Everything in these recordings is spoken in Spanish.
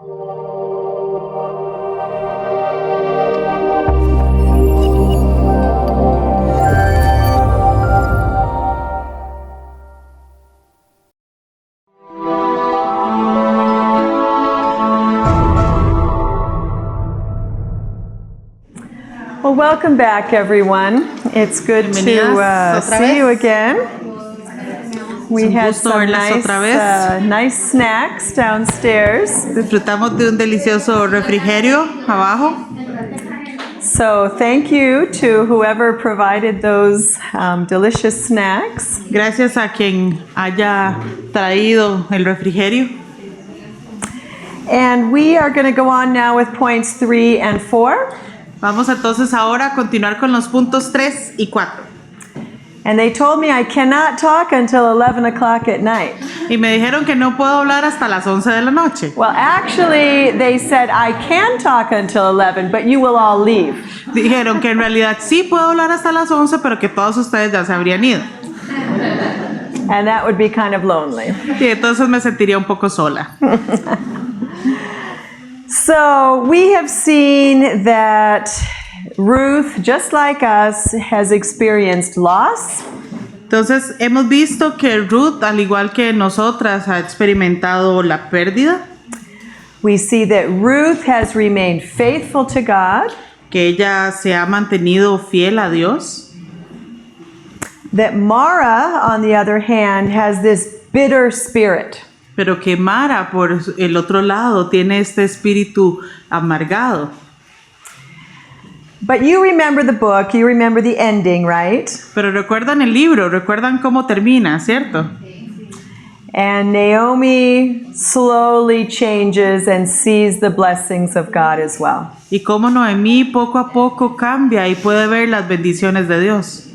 Well, welcome back, everyone. It's good to see you again. We had some nice snacks downstairs. Disfrutamos de un delicioso refrigerio abajo. So thank you to whoever provided those delicious snacks. Gracias a quien haya traído el refrigerio. And we are going to go on now with points 3 and 4. Vamos entonces ahora a continuar con los puntos 3 y 4. And they told me I cannot talk until 11 o'clock at night. Y me dijeron que no puedo hablar hasta las 11 de la noche. Well, actually, they said I can talk until 11, but you will all leave. Dijeron que en realidad sí puedo hablar hasta las 11, pero que todos ustedes ya se habrían ido. And that would be kind of lonely. Y entonces me sentiría un poco sola. So we have seen that Ruth, just like us, has experienced loss. Entonces hemos visto que Ruth, al igual que nosotras, ha experimentado la pérdida. We see that Ruth has remained faithful to God. Que ella se ha mantenido fiel a Dios. That Mara, on the other hand, has this bitter spirit. Pero que Mara, por el otro lado, tiene este espíritu amargado. But you remember the book, you remember the ending, right? Pero recuerdan el libro, recuerdan cómo termina, ¿cierto? And Naomi slowly changes and sees the blessings of God as well. Y cómo Noemí poco a poco cambia y puede ver las bendiciones de Dios.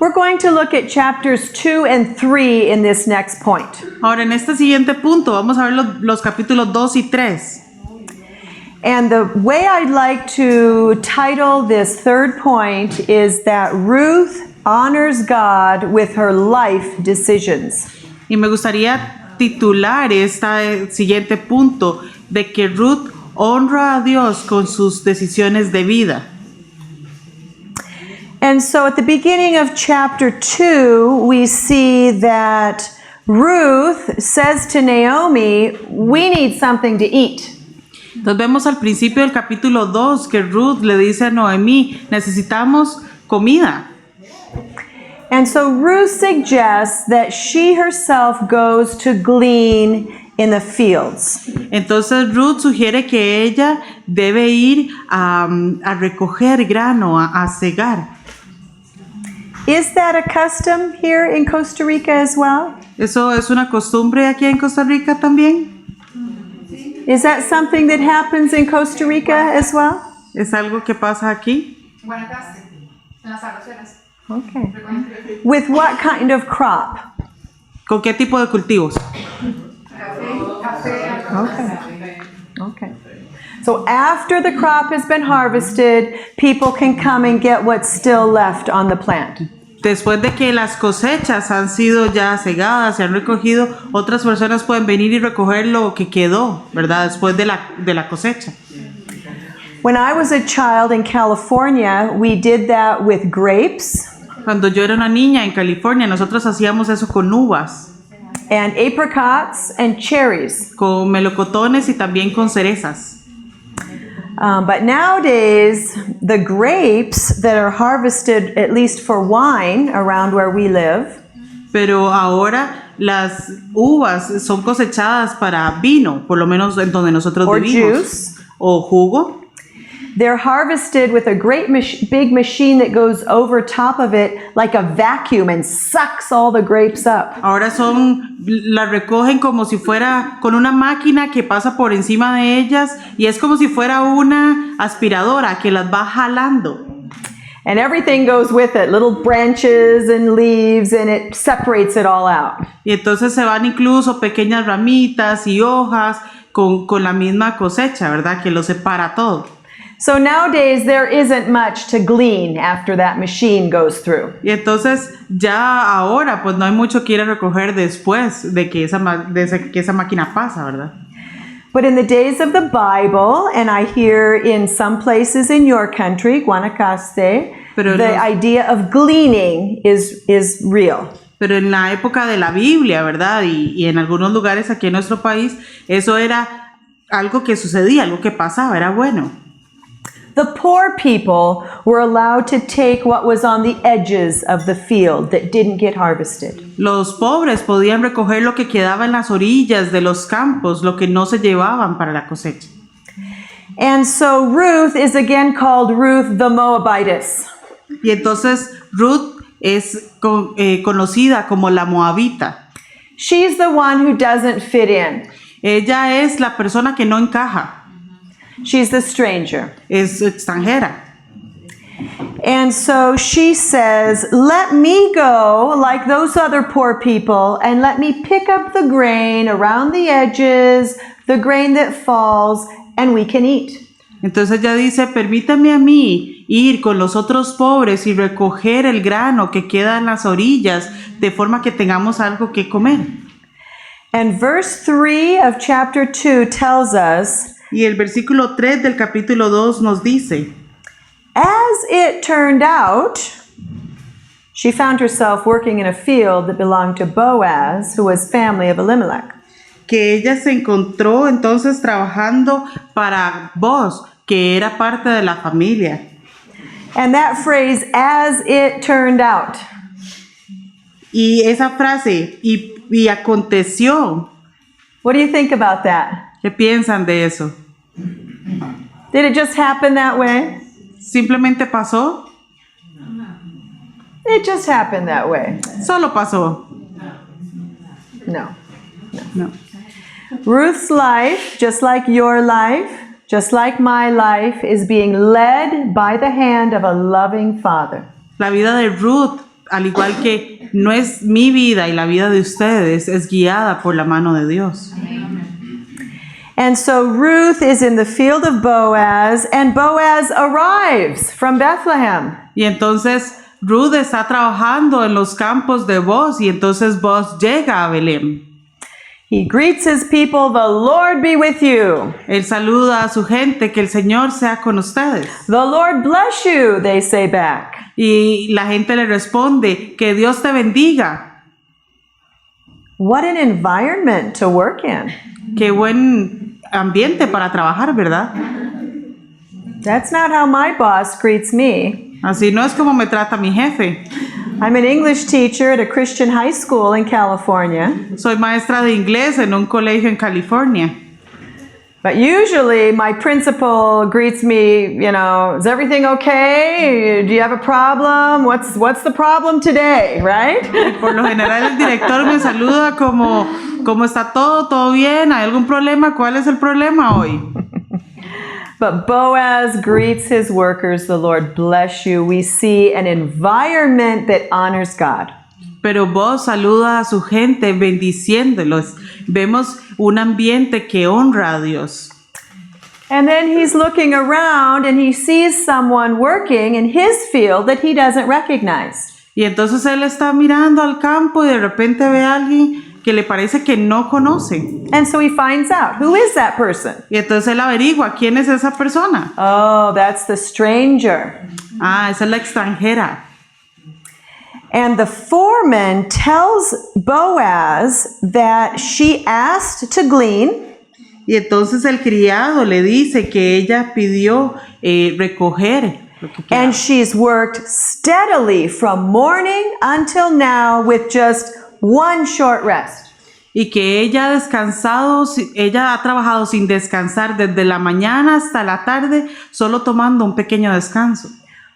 We're going to look at chapters 2 and 3 in this next point. Ahora, en este siguiente punto, vamos a ver los capítulos 2 y 3. And the way I'd like to title this third point is that Ruth honors God with her life decisions. Y me gustaría titular este siguiente punto de que Ruth honra a Dios con sus decisiones de vida. And so at the beginning of chapter 2, we see that Ruth says to Naomi, we need something to eat. Entonces vemos al principio del capítulo 2 que Ruth le dice a Noemí, necesitamos comida. And so Ruth suggests that she herself goes to glean in the fields. Entonces Ruth sugiere que ella debe ir a recoger grano, a cegar. Is that a custom here in Costa Rica as well? ¿Eso es una costumbre aquí en Costa Rica también? Is that something that happens in Costa Rica as well? ¿Es algo que pasa aquí? Okay. With what kind of crop? ¿Con qué tipo de cultivos? Okay. So after the crop has been harvested, people can come and get what's still left on the plant. Después de que las cosechas han sido ya cegadas, se han recogido, otras personas pueden venir y recoger lo que quedó, ¿verdad? Después de la cosecha. When I was a child in California, we did that with grapes. Cuando yo era una niña en California, nosotros hacíamos eso con uvas. And apricots and cherries. Con melocotones y también con cerezas. But nowadays, the grapes that are harvested, at least for wine, around where we live, pero ahora las uvas son cosechadas para vino, por lo menos en donde nosotros vivimos. Juice. O jugo. They're harvested with a great big machine that goes over top of it like a vacuum and sucks all the grapes up. Ahora las recogen como si fuera con una máquina que pasa por encima de ellas y es como si fuera una aspiradora que las va jalando. And everything goes with it, little branches and leaves, and it separates it all out. Y entonces se van incluso pequeñas ramitas y hojas con la misma cosecha, ¿verdad? Que lo separa todo. So nowadays there isn't much to glean after that machine goes through. Y entonces ya ahora pues no hay mucho que ir a recoger después de que esa máquina pasa, ¿verdad? But in the days of the Bible, and I hear in some places in your country, Guanacaste, Pero the idea of gleaning is real. Pero en la época de la Biblia, ¿verdad? Y en algunos lugares aquí en nuestro país, eso era algo que sucedía, algo que pasaba, era bueno. The poor people were allowed to take what was on the edges of the field that didn't get harvested. Los pobres podían recoger lo que quedaba en las orillas de los campos, lo que no se llevaban para la cosecha. And so Ruth is again called Ruth the Moabitess. Y entonces Ruth es conocida como la Moabita. She's the one who doesn't fit in. Ella es la persona que no encaja. She's the stranger. Es extranjera. And so she says, let me go like those other poor people and let me pick up the grain around the edges, the grain that falls, and we can eat. Entonces ella dice, permítame a mí ir con los otros pobres y recoger el grano que queda en las orillas, de forma que tengamos algo que comer. And verse 3 of chapter 2 tells us, Y el versículo 3 del capítulo 2 nos dice, as it turned out, she found herself working in a field that belonged to Boaz, who was family of Elimelech. que ella se encontró entonces trabajando para Boaz, que era parte de la familia. And that phrase, as it turned out, Y esa frase, y aconteció, what do you think about that? ¿qué piensan de eso? Did it just happen that way? ¿Simplemente pasó? It just happened that way. Solo pasó. No. No. Ruth's life, just like your life, just like my life, is being led by the hand of a loving Father. La vida de Ruth, al igual que no es mi vida y la vida de ustedes, es guiada por la mano de Dios. And so Ruth is in the field of Boaz, and Boaz arrives from Bethlehem. Y entonces Ruth está trabajando en los campos de Boaz y entonces Boaz llega a Belén. He greets his people, the Lord be with you. Él saluda a su gente, que el Señor sea con ustedes. The Lord bless you, they say back. Y la gente le responde, que Dios te bendiga. What an environment to work in. Qué buen ambiente para trabajar, ¿verdad? That's not how my boss greets me. Así no es como me trata mi jefe. I'm an English teacher at a Christian high school in California. Soy maestra de inglés en un colegio en California. But usually my principal greets me, is everything okay? Do you have a problem? What's the problem today, right? Por lo general el director me saluda como está todo bien, ¿hay algún problema? ¿Cuál es el problema hoy? But Boaz greets his workers, the Lord bless you. We see an environment that honors God. Pero Boaz saluda a su gente bendiciéndolos. Vemos un ambiente que honra a Dios. And then he's looking around and he sees someone working in his field that he doesn't recognize. Y entonces él está mirando al campo y de repente ve a alguien que le parece que no conoce. And so he finds out, who is that person? Y entonces él averigua quién es esa persona. Oh, that's the stranger. Esa es la extranjera. And the foreman tells Boaz that she asked to glean. Y entonces el criado le dice que ella pidió recoger lo que queda. And she's worked steadily from morning until now with just one short rest. Y que ella ha trabajado sin descansar desde la mañana hasta la tarde, solo tomando un pequeño descanso.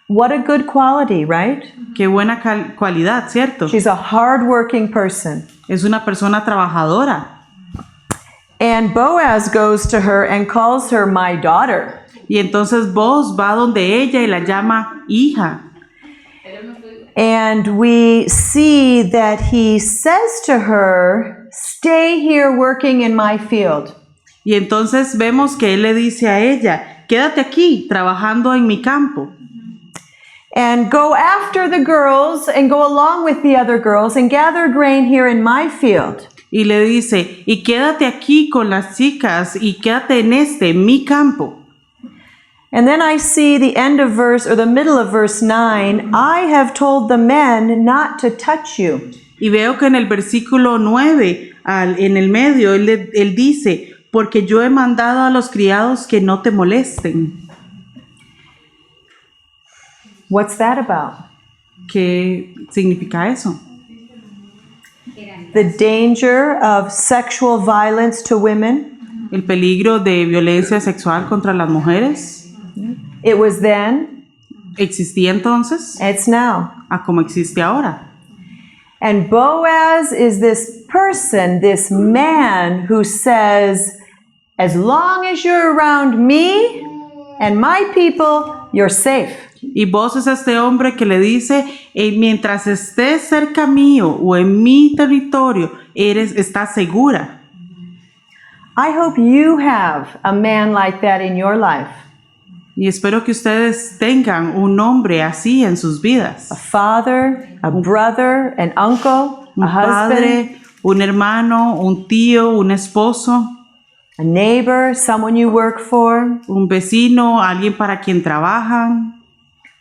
What a good quality, right? Qué buena cualidad, ¿cierto? She's a hardworking person. Es una persona trabajadora. And Boaz goes to her and calls her my daughter. Y entonces Boaz va donde ella y la llama hija. And we see that he says to her, stay here working in my field. Y entonces vemos que él le dice a ella, quédate aquí trabajando en mi campo. And go after the girls and go along with the other girls and gather grain here in my field. Y le dice, y quédate aquí con las chicas y quédate en mi campo. And then I see the end of verse, or the middle of verse 9, I have told the men not to touch you. Y veo que en el versículo 9, en el medio, él dice, porque yo he mandado a los criados que no te molesten. What's that about? ¿Qué significa eso? The danger of sexual violence to women. El peligro de violencia sexual contra las mujeres. It was then, ¿Existía entonces? it's now. A como existe ahora. And Boaz is this person, this man who says, as long as you're around me and my people, you're safe. Y vos es este hombre que le dice, mientras estés cerca mío o en mi territorio, estás segura. I hope you have a man like that in your life. Y espero que ustedes tengan un hombre así en sus vidas. A father, a brother, an uncle, Un a husband, padre, un hermano, un tío, un esposo, a neighbor, someone you work for. un vecino, alguien para quien trabajan.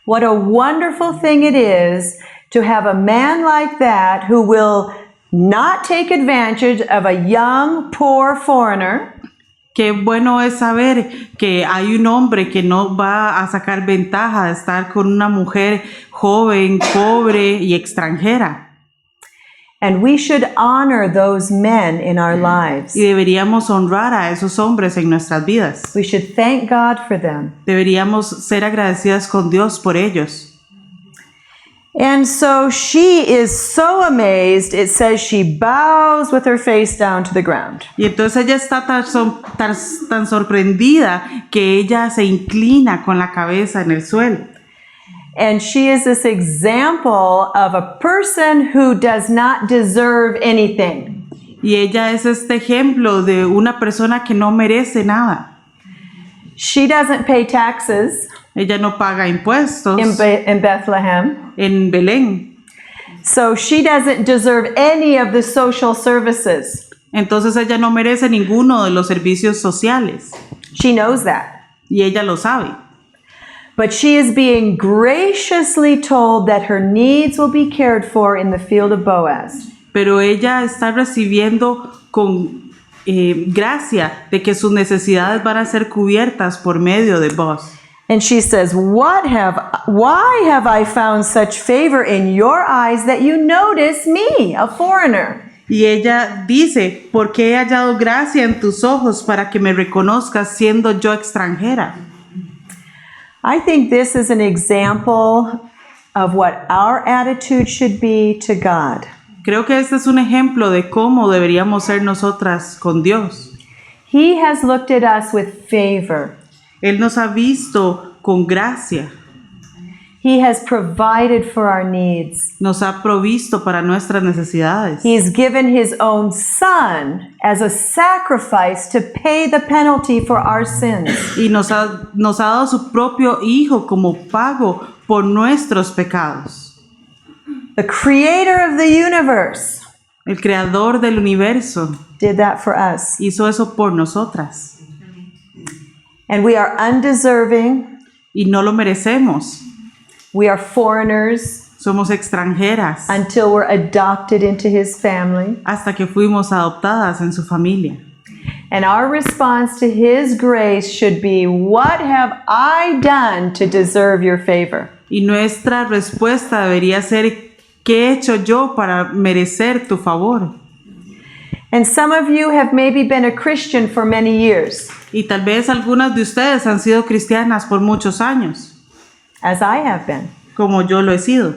What a wonderful thing it is to have a man like that who will not take advantage of a young, poor foreigner. Qué bueno es saber que hay un hombre que no va a sacar ventaja de estar con una mujer joven, pobre y extranjera. And we should honor those men in our lives. Y deberíamos honrar a esos hombres en nuestras vidas. We should thank God for them. Deberíamos ser agradecidas con Dios por ellos. And so she is so amazed, it says she bows with her face down to the ground. Y entonces ella está tan sorprendida que ella se inclina con la cabeza en el suelo. And she is this example of a person who does not deserve anything. Y ella es este ejemplo de una persona que no merece nada. She doesn't pay taxes Ella no paga impuestos in Bethlehem. en Belén. So she doesn't deserve any of the social services. Entonces ella no merece ninguno de los servicios sociales. She knows that. Y ella lo sabe. But she is being graciously told that her needs will be cared for in the field of Boaz. Pero ella está recibiendo con gracia de que sus necesidades van a ser cubiertas por medio de Boaz. And she says, why have I found such favor in your eyes that you notice me, a foreigner? Y ella dice, ¿por qué he hallado gracia en tus ojos para que me reconozcas siendo yo extranjera? I think this is an example of what our attitude should be to God. Creo que este es un ejemplo de cómo deberíamos ser nosotras con Dios. He has looked at us with favor. Él nos ha visto con gracia. He has provided for our needs. Nos ha provisto para nuestras necesidades. He's given his own son as a sacrifice to pay the penalty for our sins. Y nos ha dado su propio Hijo como pago por nuestros pecados. The creator of the universe El creador del universo did that for us. hizo eso por nosotras. And we are undeserving. Y no lo merecemos. We are foreigners Somos extranjeras until we're adopted into his family. hasta que fuimos adoptadas en su familia. And our response to his grace should be, what have I done to deserve your favor? Y nuestra respuesta debería ser, ¿qué he hecho yo para merecer tu favor? And some of you have maybe been a Christian for many years, Y tal vez algunas de ustedes han sido cristianas por muchos años, as I have been. como yo lo he sido.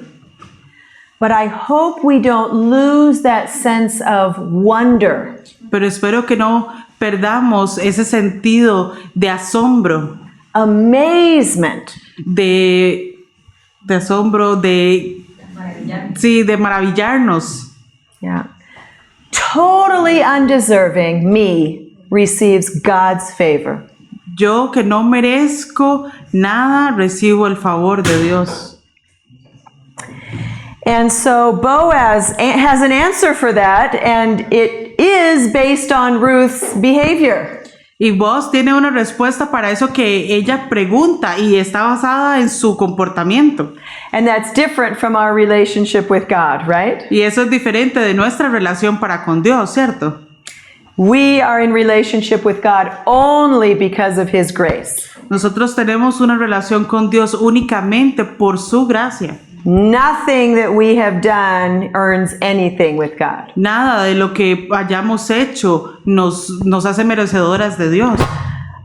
But I hope we don't lose that sense of wonder. Pero espero que no perdamos ese sentido de asombro, Amazement. de asombro, de maravillarnos. Yeah. Totally undeserving me receives God's favor. Yo que no merezco nada, recibo el favor de Dios. And so Boaz has an answer for that, and it is based on Ruth's behavior. Y Boaz tiene una respuesta para eso que ella pregunta y está basada en su comportamiento. And that's different from our relationship with God, right? Y eso es diferente de nuestra relación para con Dios, ¿cierto? We are in relationship with God only because of His grace. Nosotros tenemos una relación con Dios únicamente por su gracia. Nothing that we have done earns anything with God. Nada de lo que hayamos hecho nos hace merecedoras de Dios.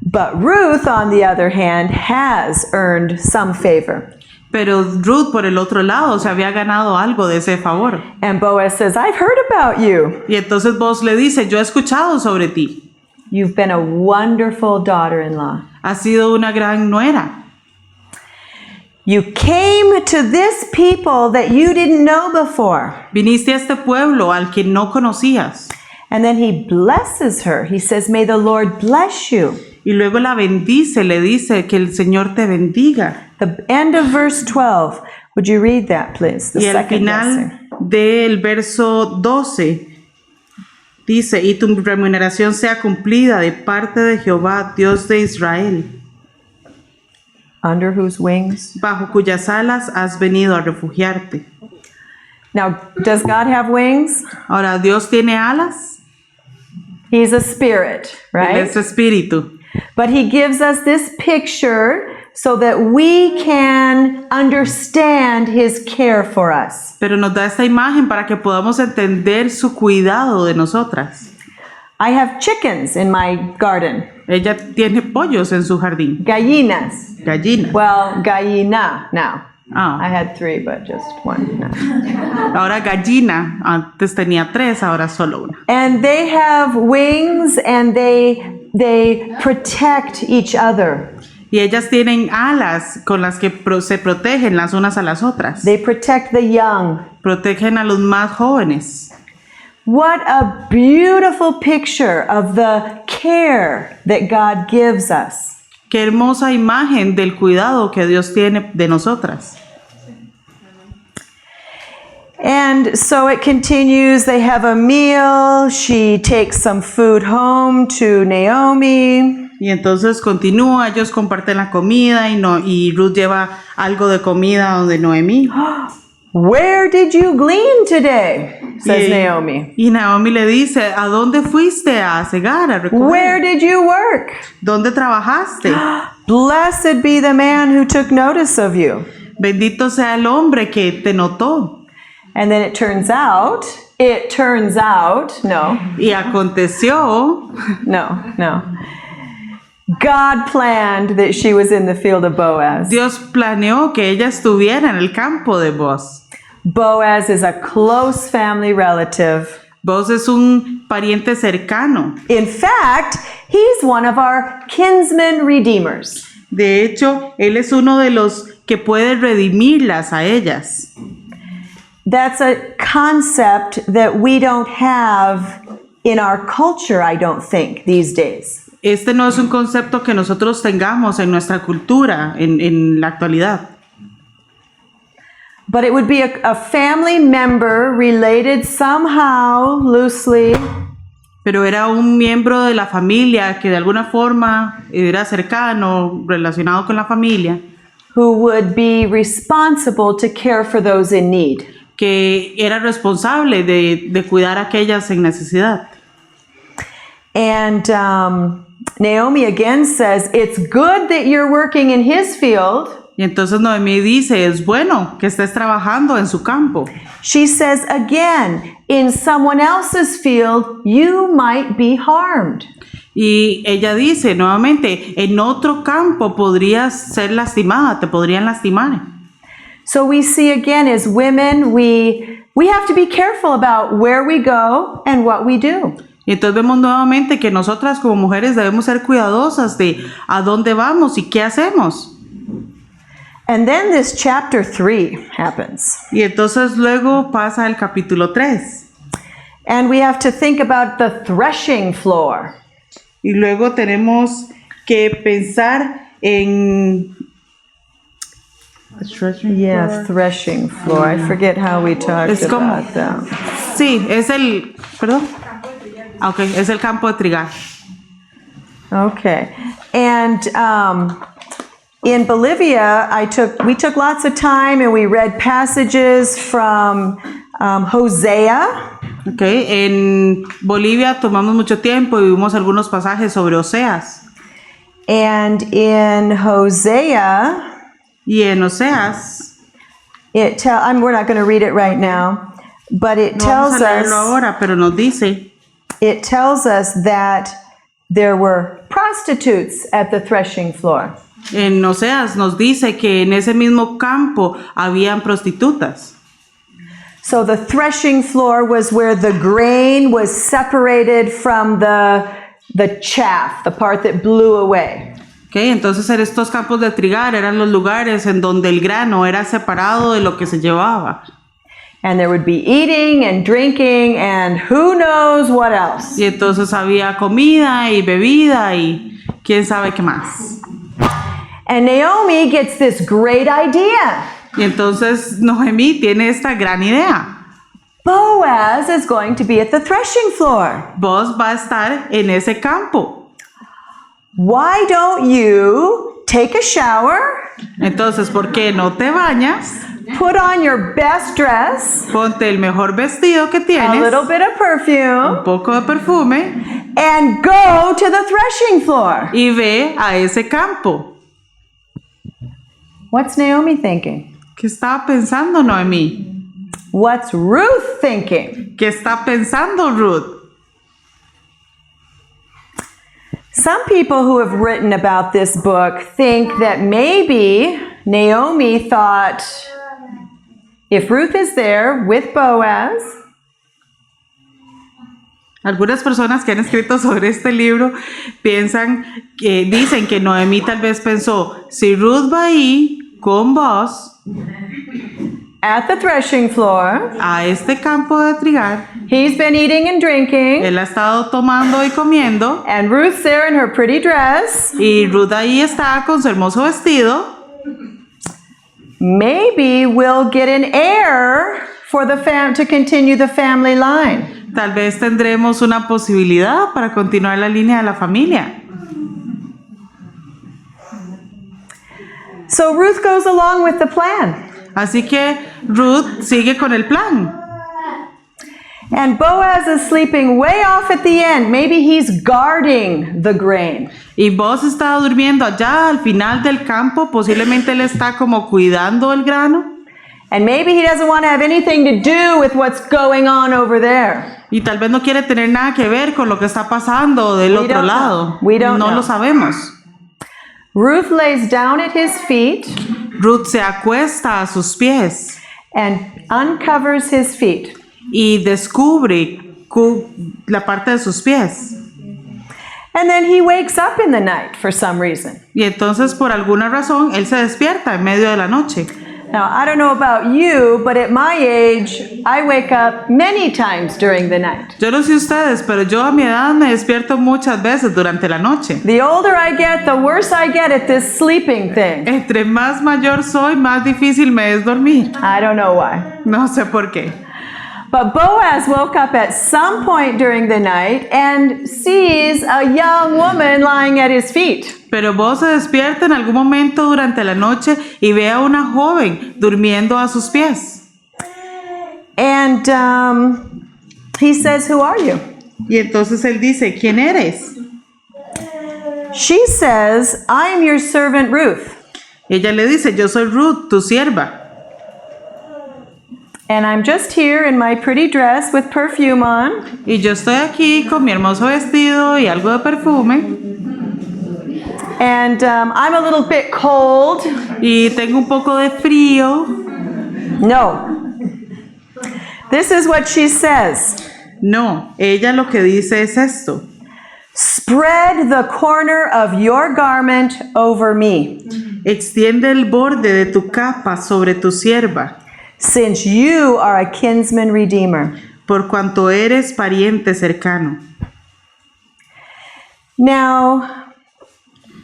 But Ruth, on the other hand, has earned some favor. Pero Ruth, por el otro lado, se había ganado algo de ese favor. And Boaz says, I've heard about you. Y entonces Boaz le dice, yo he escuchado sobre ti. You've been a wonderful daughter-in-law. Has sido una gran nuera. You came to this people that you didn't know before. Viniste a este pueblo al que no conocías. And then he blesses her. He says, may the Lord bless you. Y luego la bendice, le dice que el Señor te bendiga. The end of verse 12. Would you read that, please? The Y al second final blessing. del verso 12 dice, y tu remuneración sea cumplida de parte de Jehová, Dios de Israel, Under whose wings? bajo cuyas alas has venido a refugiarte. Now, does God have wings? Ahora, ¿Dios tiene alas? He's a spirit, Él right? es espíritu. But he gives us this picture so that we can understand his care for us. Pero nos da esta imagen para que podamos entender su cuidado de nosotras. I have chickens in my garden. Ella tiene pollos en su jardín, Gallinas. gallinas. Well, gallina now. I Ah, had 3, but just 1 now. ahora gallina, antes tenía 3, ahora solo una. And they have wings and they protect each other. Y ellas tienen alas con las que se protegen las unas a las otras. They protect the young. Protegen a los más jóvenes. What a beautiful picture of the care that God gives us. Qué hermosa imagen del cuidado que Dios tiene de nosotras. And so it continues. They have a meal. She takes some food home to Naomi. Y entonces continúa, ellos comparten la comida y Ruth lleva algo de comida donde Noemí. Where did you glean today? Says Y- Naomi. Y Naomi le dice, ¿a dónde fuiste a cegar, a recoger? Where did you work? ¿Dónde trabajaste? Blessed be the man who took notice of you. Bendito sea el hombre que te notó. And then it turns out, no, Y aconteció no. God planned that she was in the field of Boaz. Dios planeó que ella estuviera en el campo de Boaz. Boaz is a close family relative. Boaz es un pariente cercano. In fact, he's one of our kinsman redeemers. De hecho, él es uno de los que puede redimirlas a ellas. That's a concept that we don't have in our culture, I don't think, these days. Este no es un concepto que nosotros tengamos en nuestra cultura en la actualidad. But it would be a family member related somehow, loosely, Pero era un miembro de la familia que de alguna forma era cercano, relacionado con la familia, who would be responsible to care for those in need. que era responsable de cuidar a aquellas en necesidad. And Naomi again says, it's good that you're working in his field. Y entonces Noemí dice, es bueno que estés trabajando en su campo. She says again, in someone else's field, you might be harmed. Y ella dice nuevamente, en otro campo podrías ser lastimada, te podrían lastimar. So we see again, as women, we have to be careful about where we go and what we do. Y entonces vemos nuevamente que nosotras como mujeres debemos ser cuidadosas de a dónde vamos y qué hacemos. And then this chapter 3 happens. Y entonces luego pasa el capítulo 3. And we have to think about the threshing floor. Y luego tenemos que pensar en Yeah, threshing floor. I forget how we talked Es como, about that. sí, es el, perdón. Ok, es el campo de trigar. Okay, and in Bolivia, we took lots of time and we read passages from Hosea. Ok, en Bolivia tomamos mucho tiempo y vimos algunos pasajes sobre Oseas. And in Hosea, Y en Oseas, we're not going to read it right now, but it no vamos tells a leerlo us, ahora, pero nos dice that there were prostitutes at the threshing floor. En Oseas nos dice que en ese mismo campo habían prostitutas. So the threshing floor was where the grain was separated from the chaff, the part that blew away. Okay, entonces en estos campos de trigar eran los lugares en donde el grano era separado de lo que se llevaba. And there would be eating and drinking and who knows what else. Y entonces había comida y bebida y quién sabe qué más. And Naomi gets this great idea. Y entonces Noemí tiene esta gran idea. Boaz is going to be at the threshing floor. Vos va a estar en ese campo. Why don't you take a shower? Entonces, ¿por qué no te bañas? Put on your best dress, Ponte el mejor vestido que a tienes, little bit of perfume, un poco de perfume and go to the threshing floor. y ve a ese campo. What's Naomi thinking? ¿Qué estaba pensando Noemí? What's Ruth thinking? ¿Qué está pensando Ruth? Some people who have written about this book think that maybe Naomi thought, if Ruth is there with Boaz, Algunas personas que han escrito sobre este libro dicen que Noemí tal vez pensó, si Ruth va ahí con vos at the threshing floor, a este campo de trigar, he's been eating and drinking, él ha estado tomando y comiendo, and Ruth's there in her pretty dress, y Ruth ahí está con su hermoso vestido, maybe we'll get an heir for to continue the family line. tal vez tendremos una posibilidad para continuar la línea de la familia. So Ruth goes along with the plan. Así que Ruth sigue con el plan. And Boaz is sleeping way off at the end. Maybe he's guarding the grain. Y Boaz está durmiendo allá al final del campo, posiblemente él está como cuidando el grano. And maybe he doesn't want to have anything to do with what's going on over there. Y tal vez no quiere tener nada que ver con lo que está pasando del otro lado. No lo sabemos. Ruth lays down at his feet Ruth se acuesta a sus pies and uncovers his feet. y descubre la parte de sus pies. And then he wakes up in the night for some reason. Y entonces por alguna razón él se despierta en medio de la noche. Now, I don't know about you, but at my age, I wake up many times during the night. Yo no sé ustedes, pero yo a mi edad me despierto muchas veces durante la noche. The older I get, the worse I get at this sleeping thing. Entre más mayor soy, más difícil me es dormir. I don't know why. No sé por qué. But Boaz woke up at some point during the night and sees a young woman lying at his feet. Pero Boaz se despierta en algún momento durante la noche y ve a una joven durmiendo a sus pies. And he says, "Who are you?" Y entonces él dice, ¿quién eres? She says, "I am your servant Ruth." Ella le dice, yo soy Ruth, tu sierva. And I'm just here in my pretty dress with perfume on. Y yo estoy aquí con mi hermoso vestido y algo de perfume. And I'm a little bit cold. Y tengo un poco de frío. No. This is what she says. No, ella lo que dice es esto. Spread the corner of your garment over me, Extiende el borde de tu capa sobre tu sierva, since you are a kinsman redeemer. por cuanto eres pariente cercano. Now,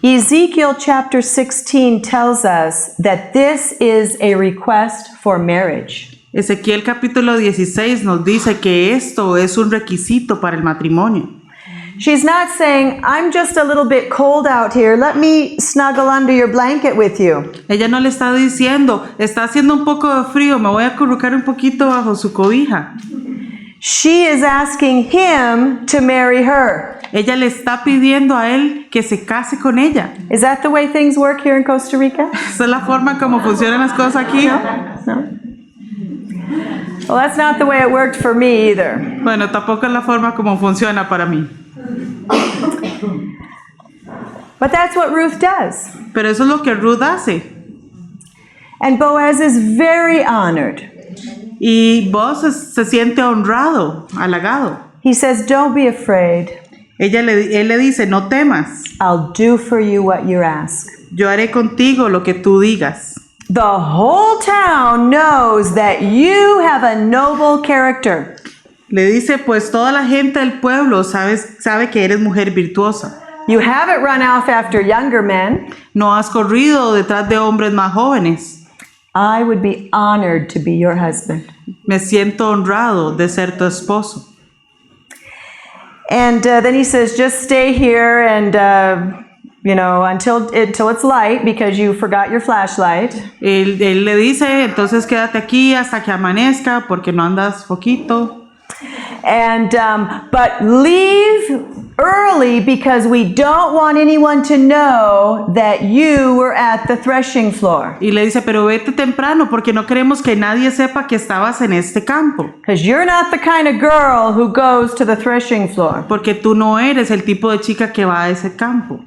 Ezekiel chapter 16 tells us that this is a request for marriage. Ezequiel capítulo 16 nos dice que esto es un requisito para el matrimonio. She's not saying, I'm just a little bit cold out here, let me snuggle under your blanket with you. Ella no le está diciendo, está haciendo un poco de frío, me voy a acurrucar un poquito bajo su cobija. She is asking him to marry her. Ella le está pidiendo a él que se case con ella. Is that the way things work here in Costa Rica? ¿Esa es la forma como funcionan las cosas aquí? No? Well, that's not the way it worked for me either. Bueno, tampoco es la forma como funciona para mí. But that's what Ruth does. Pero eso es lo que Ruth hace. And Boaz is very honored. Y Boaz se siente honrado, halagado. He says, don't be afraid. Él le dice, no temas. I'll do for you what you ask. Yo haré contigo lo que tú digas. The whole town knows that you have a noble character. Le dice, pues toda la gente del pueblo sabe que eres mujer virtuosa. You haven't run off after younger men. No has corrido detrás de hombres más jóvenes. I would be honored to be your husband. Me siento honrado de ser tu esposo. And then he says, just stay here and, until it's light because you forgot your flashlight. Él le dice, entonces quédate aquí hasta que amanezca porque no andas foquito. And but leave early because we don't want anyone to know that you were at the threshing floor. Y le dice, pero vete temprano porque no queremos que nadie sepa que estabas en este campo. Because you're not the kind of girl who goes to the threshing floor. Porque tú no eres el tipo de chica que va a ese campo.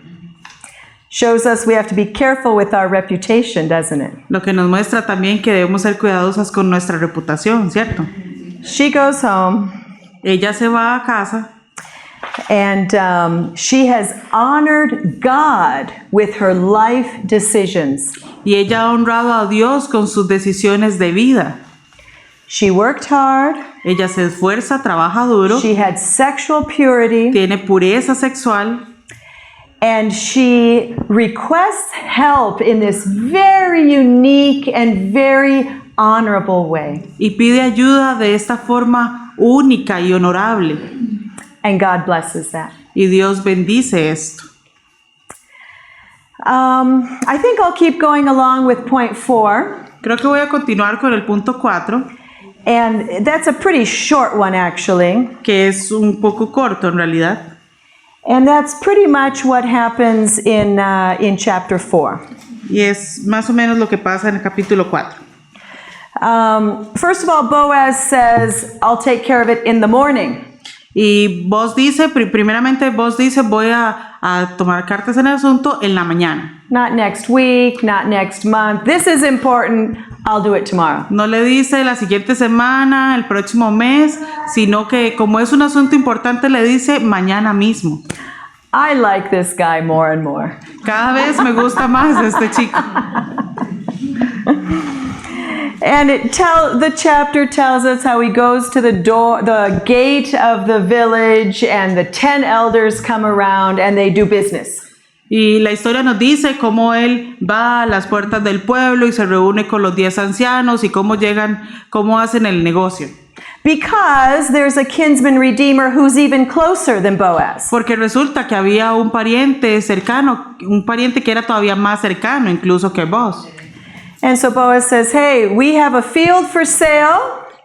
Shows us we have to be careful with our reputation, doesn't it? Lo que nos muestra también que debemos ser cuidadosas con nuestra reputación, ¿cierto? She goes home. Ella se va a casa. And she has honored God with her life decisions. Y ella ha honrado a Dios con sus decisiones de vida. She worked hard. Ella se esfuerza, trabaja duro. She had sexual purity. Tiene pureza sexual. And she requests help in this very unique and very honorable way. Y pide ayuda de esta forma única y honorable. And God blesses that. Y Dios bendice esto. I think I'll keep going along with point 4. Creo que voy a continuar con el punto 4. And that's a pretty short one, actually. Que es un poco corto en realidad. And that's pretty much what happens in chapter 4. Y es más o menos lo que pasa en el capítulo 4. First of all, Boaz says, I'll take care of it in the morning. Y primeramente Boaz dice, voy a tomar cartas en el asunto en la mañana. Not next week, not next month. This is important. I'll do it tomorrow. No le dice la siguiente semana, el próximo mes, sino que como es un asunto importante le dice mañana mismo. I like this guy more and more. Cada vez me gusta más este chico. And the chapter tells us how he goes to the gate of the village, and the 10 elders come around and they do business. Y la historia nos dice cómo él va a las puertas del pueblo y se reúne con los 10 ancianos y cómo hacen el negocio. Because there's a kinsman redeemer who's even closer than Boaz. Porque resulta que había un pariente cercano, un pariente que era todavía más cercano incluso que Boaz. And so Boaz says, hey, we have a field for sale.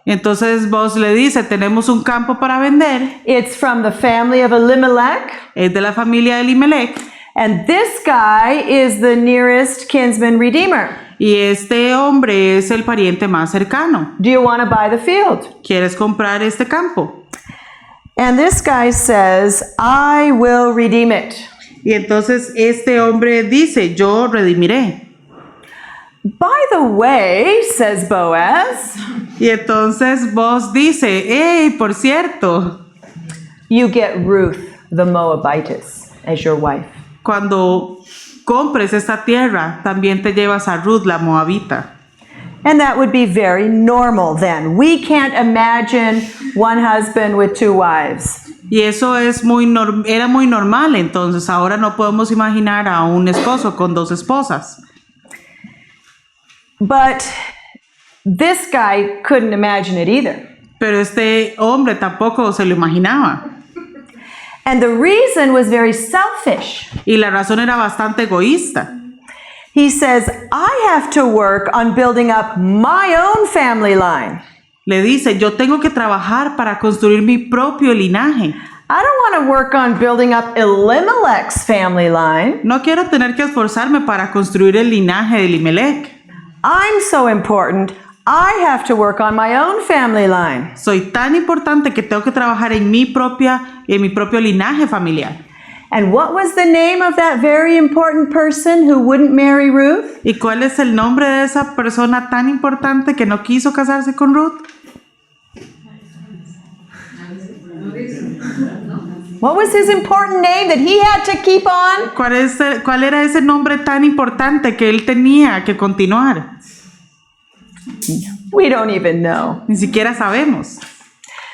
Entonces Boaz le dice, tenemos un campo para vender. It's from the family of Elimelech. Es de la familia de Elimelech. And this guy is the nearest kinsman redeemer. Y este hombre es el pariente más cercano. Do you want to buy the field? ¿Quieres comprar este campo? And this guy says, I will redeem it. Y entonces este hombre dice, yo redimiré. By the way, says Boaz. Y entonces Boaz dice, hey, por cierto. You get Ruth, the Moabitess, as your wife. Cuando compres esta tierra, también te llevas a Ruth, la Moabita. And that would be very normal then. We can't imagine one husband with 2 wives. Y eso es era muy normal, entonces ahora no podemos imaginar a un esposo con 2 esposas. But this guy couldn't imagine it either. Pero este hombre tampoco se lo imaginaba. And the reason was very selfish. Y la razón era bastante egoísta. He says, I have to work on building up my own family line. Le dice, yo tengo que trabajar para construir mi propio linaje. I don't want to work on building up Elimelech's family line. No quiero tener que esforzarme para construir el linaje de Elimelech. I'm so important, I have to work on my own family line. Soy tan importante que tengo que trabajar en mi propio linaje familiar. And what was the name of that very important person who wouldn't marry Ruth? ¿Y cuál es el nombre de esa persona tan importante que no quiso casarse con Ruth? What was his important name that he had to keep on? ¿Cuál era ese nombre tan importante que él tenía que continuar? We don't even know. Ni siquiera sabemos.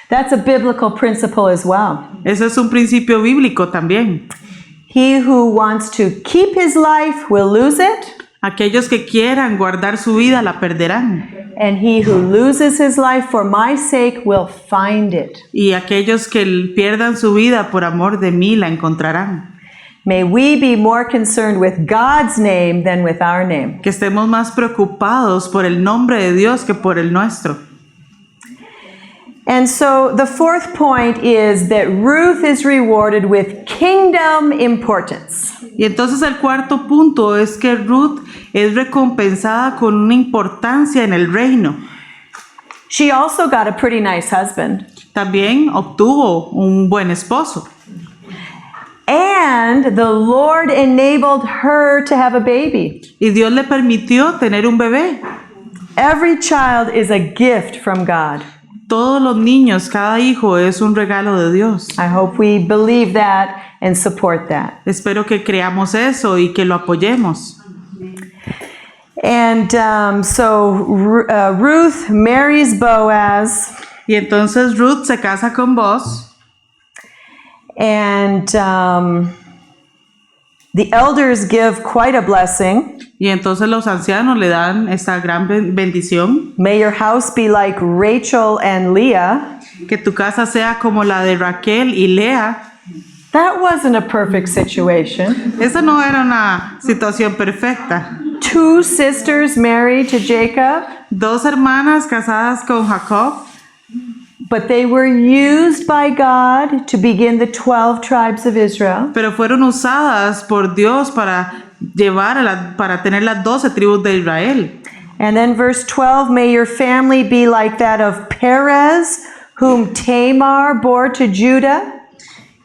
That's a biblical principle as well. Eso es un principio bíblico también. He who wants to keep his life will lose it, Aquellos que quieran guardar su vida la perderán. and he who loses his life for my sake will find it. Y aquellos que pierdan su vida por amor de mí la encontrarán. May we be more concerned with God's name than with our name. Que estemos más preocupados por el nombre de Dios que por el nuestro. And so the fourth point is that Ruth is rewarded with kingdom importance. Y entonces el cuarto punto es que Ruth es recompensada con una importancia en el reino. She also got a pretty nice husband. También obtuvo un buen esposo. And the Lord enabled her to have a baby. Y Dios le permitió tener un bebé. Every child is a gift from God. Todos los niños, cada hijo es un regalo de Dios. I hope we believe that and support that. Espero que creamos eso y que lo apoyemos. And Ruth marries Boaz, Y entonces Ruth se casa con Boaz. and the elders give quite a blessing. Y entonces los ancianos le dan esta gran bendición. May your house be like Rachel and Leah. Que tu casa sea como la de Raquel y Lea. That wasn't a perfect situation. Esa no era una situación perfecta. 2 sisters married to Jacob, 2 hermanas casadas con Jacob, but they were used by God to begin the 12 tribes of Israel. pero fueron usadas por Dios para para tener las 12 tribus de Israel. And then verse 12, may your family be like that of Perez, whom Tamar bore to Judah.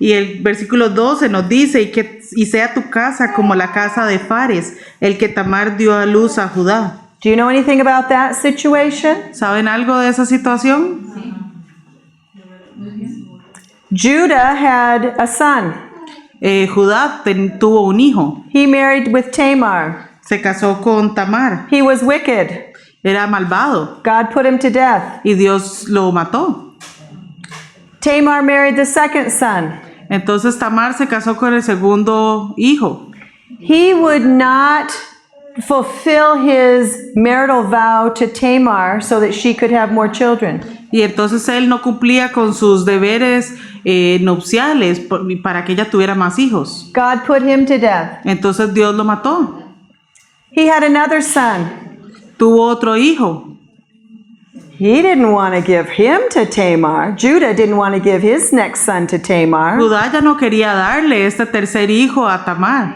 Y el versículo 12 nos dice, y sea tu casa como la casa de Fares, el que Tamar dio a luz a Judá. Do you know anything about that situation? ¿Saben algo de esa situación? Judah had a son. Judá tuvo un hijo. He married with Tamar. Se casó con Tamar. He was wicked. Era malvado. God put him to death. Y Dios lo mató. Tamar married the second son. Entonces Tamar se casó con el segundo hijo. He would not fulfill his marital vow to Tamar so that she could have more children. Y entonces él no cumplía con sus deberes nupciales para que ella tuviera más hijos. God put him to death. Entonces Dios lo mató. He had another son. Tuvo otro hijo. He didn't want to give him to Tamar. Judah didn't want to give his next son to Tamar. Judá ya no quería darle este tercer hijo a Tamar.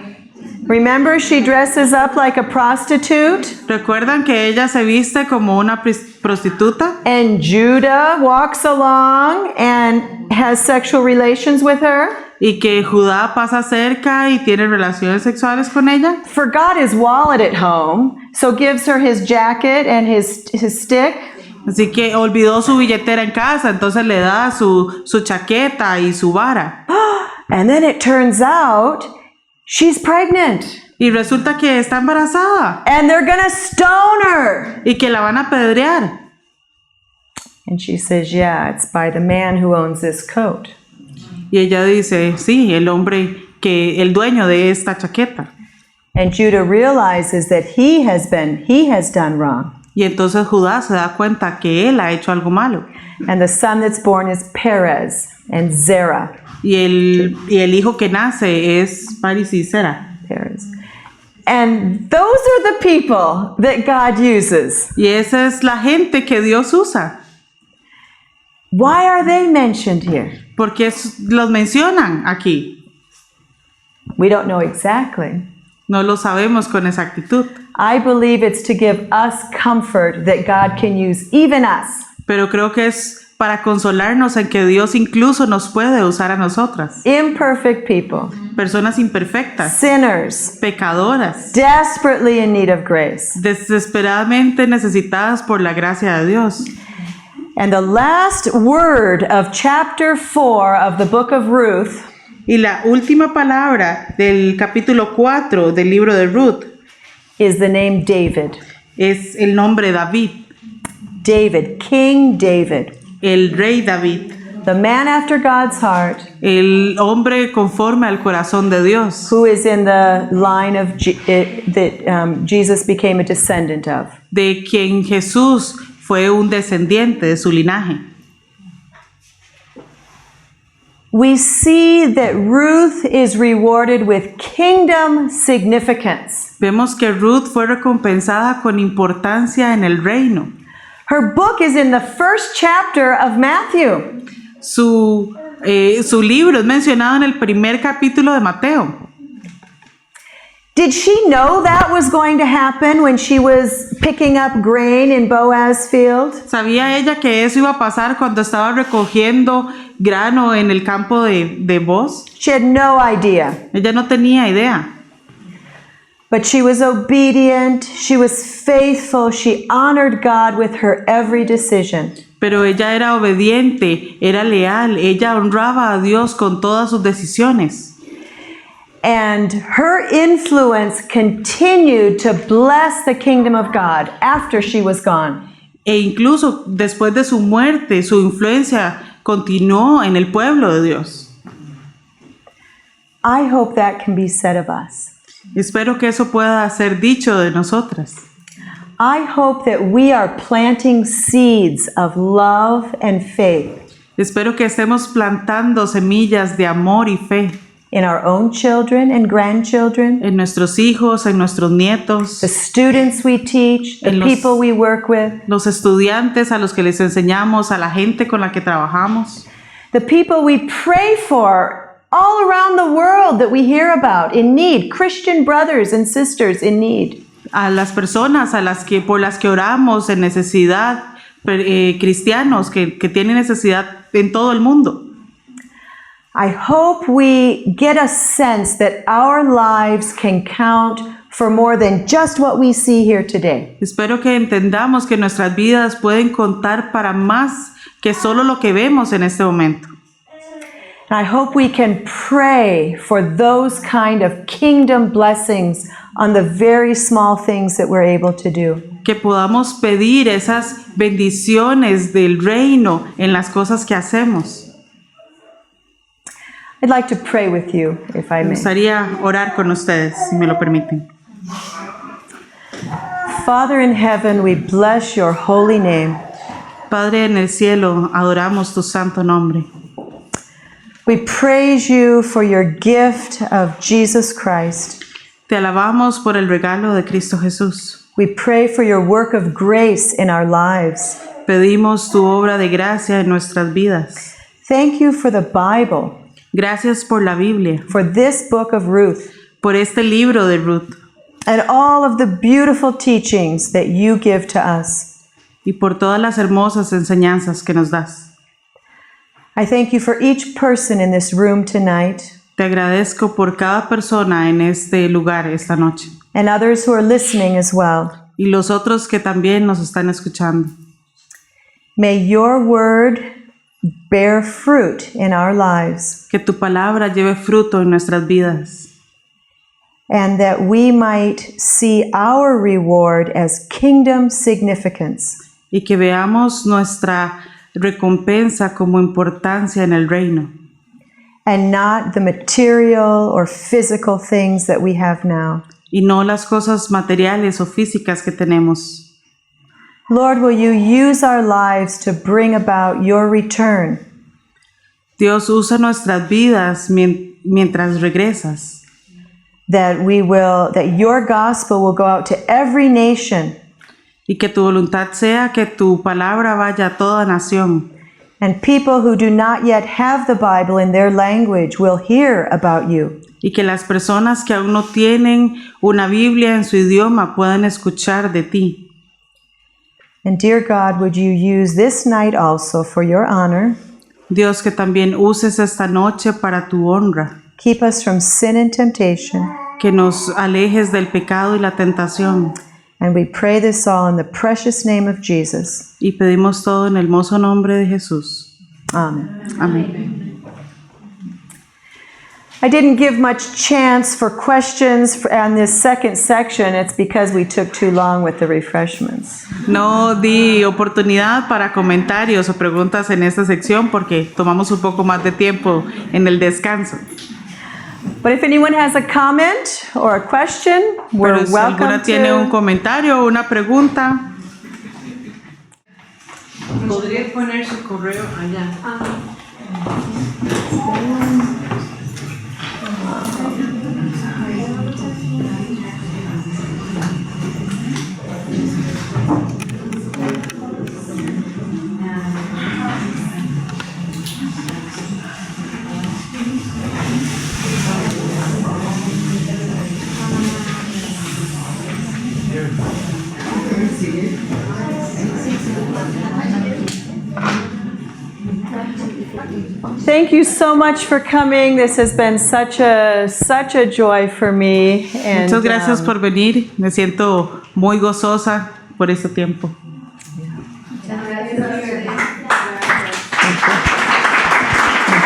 Remember, she dresses up like a prostitute, ¿Recuerdan que ella se viste como una prostituta? and Judah walks along and has sexual relations with her. Y que Judá pasa cerca y tiene relaciones sexuales con ella. Forgot his wallet at home, so gives her his jacket and his stick. Así que olvidó su billetera en casa, entonces le da su chaqueta y su vara. And then it turns out she's pregnant, Y resulta que está embarazada and they're gonna stone her. y que la van a apedrear. And she says, yeah, it's by the man who owns this coat. Y ella dice, sí, el dueño de esta chaqueta. And Judah realizes that he has done wrong. Y entonces Judá se da cuenta que él ha hecho algo malo. And the son that's born is Perez and Zerah. Y el hijo que nace es Paris y Sera. Perez. And those are the people that God uses. Y esa es la gente que Dios usa. Why are they mentioned here? Porque los mencionan aquí. We don't know exactly. No lo sabemos con exactitud. I believe it's to give us comfort that God can use even us. Pero creo que es para consolarnos en que Dios incluso nos puede usar a nosotras. Imperfect people. Personas imperfectas. Sinners. Pecadoras. Desperately in need of grace. Desesperadamente necesitadas por la gracia de Dios. And the last word of chapter 4 of the book of Ruth Y la última palabra del capítulo 4 del libro de Ruth is the name David. es el nombre David, David, King David, el rey David, the man after God's heart, el hombre conforme al corazón de Dios, who is in the line of Jesus became a descendant of. de quien Jesús fue un descendiente de su linaje. We see that Ruth is rewarded with kingdom significance. Vemos que Ruth fue recompensada con importancia en el reino. Her book is in the first chapter of Matthew. Su libro es mencionado en el primer capítulo de Mateo. Did she know that was going to happen when she was picking up grain in Boaz's field? ¿Sabía ella que eso iba a pasar cuando estaba recogiendo grano en el campo de Boaz? She had no idea. Ella no tenía idea. But she was obedient, she was faithful, she honored God with her every decision. Pero ella era obediente, era leal, ella honraba a Dios con todas sus decisiones. And her influence continued to bless the kingdom of God after she was gone. E incluso después de su muerte, su influencia continuó en el pueblo de Dios. I hope that can be said of us. Espero que eso pueda ser dicho de nosotras. I hope that we are planting seeds of love and faith Espero que estemos plantando semillas de amor y fe in our own children and grandchildren, en nuestros hijos, en nuestros nietos, the students we teach, the en los- people we work with, los estudiantes a los que les enseñamos, a la gente con la que trabajamos, the people we pray for all around the world that we hear about in need, Christian brothers and sisters in need. a las personas por las que oramos en necesidad, cristianos que tienen necesidad en todo el mundo. I hope we get a sense that our lives can count for more than just what we see here today. Espero que entendamos que nuestras vidas pueden contar para más que solo lo que vemos en este momento. And I hope we can pray for those kind of kingdom blessings on the very small things that we're able to do. Que podamos pedir esas bendiciones del reino en las cosas que hacemos. I'd like to pray with you, if I Me may. gustaría orar con ustedes, si me lo permiten. Father in heaven, we bless your holy name. Padre en el cielo, adoramos tu santo nombre. We praise you for your gift of Jesus Christ. Te alabamos por el regalo de Cristo Jesús. We pray for your work of grace in our lives. Pedimos tu obra de gracia en nuestras vidas. Thank you for the Bible, Gracias por la Biblia, for this book of Ruth, por este libro de Ruth and all of the beautiful teachings that you give to us. y por todas las hermosas enseñanzas que nos das. I thank you for each person in this room tonight Te agradezco por cada persona en este lugar esta noche and others who are listening as well. y los otros que también nos están escuchando. May your word bear fruit in our lives, Que tu palabra lleve fruto en nuestras vidas and that we might see our reward as kingdom significance. y que veamos nuestra recompensa como importancia en el reino. and not the material or physical things that we have now. y no las cosas materiales o físicas que tenemos. Lord, will you use our lives to bring about your return? Dios, usa nuestras vidas mientras regresas. That your gospel will go out to every nation. Y que tu voluntad sea que tu palabra vaya a toda nación. And people who do not yet have the Bible in their language will hear about you. Y que las personas que aún no tienen una Biblia en su idioma puedan escuchar de ti. And dear God, would you use this night also for your honor? Dios, que también uses esta noche para tu honra. Keep us from sin and temptation. Que nos alejes del pecado y la tentación. And we pray this all in the precious name of Jesus. Y pedimos todo en el hermoso nombre de Jesús. Amen. Amén. I didn't give much chance for questions on this second section. It's because we took too long with the refreshments. No di oportunidad para comentarios o preguntas en esta sección porque tomamos un poco más de tiempo en el descanso. But if anyone has a comment or a question, we're Pero si welcome alguna tiene un to. comentario o una pregunta, ¿Podría poner su correo allá? Thank you so much for coming. This has been such a joy for me. And, muchas gracias por venir. Me siento muy gozosa por este tiempo.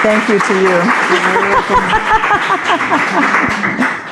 Thank you to you.